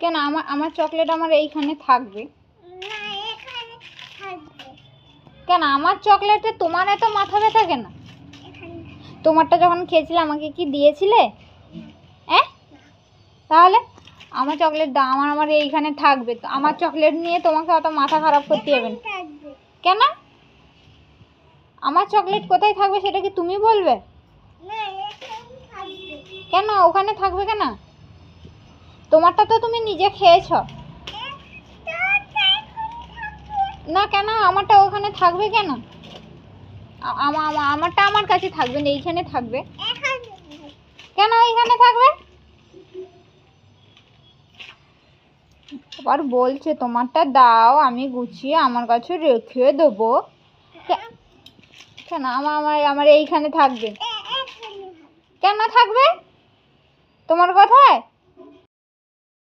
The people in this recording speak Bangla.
কেন আমার চকলেট আমার এইখানে থাকবে? কেন আমার চকলেটে তোমার এত মাথা ব্যথা কেন? তোমারটা যখন খেয়েছিলে আমাকে কি দিয়েছিলে? হ্যাঁ, তাহলে আমার চকলেট দাও, আমার এইখানে থাকবে। তো আমার চকলেট নিয়ে তোমাকে অত মাথা খারাপ করতে হবে না। কেন? আমার চকলেট কোথায় থাকবে সেটা কি তুমি বলবে? কেন ওখানে থাকবে কেন? তোমারটা তো তুমি নিজে খেয়েছ না। কেন আমারটা ওখানে থাকবে কেন? আমারটা আমার কাছে থাকবে না, এইখানে থাকবে। কেন এইখানে থাকবে? আবার বলছে তোমারটা দাও, আমি গুছিয়ে আমার কাছে রেখে দেবো। কেন আমার এইখানে থাকবে? কেন থাকবে তোমার কথায়?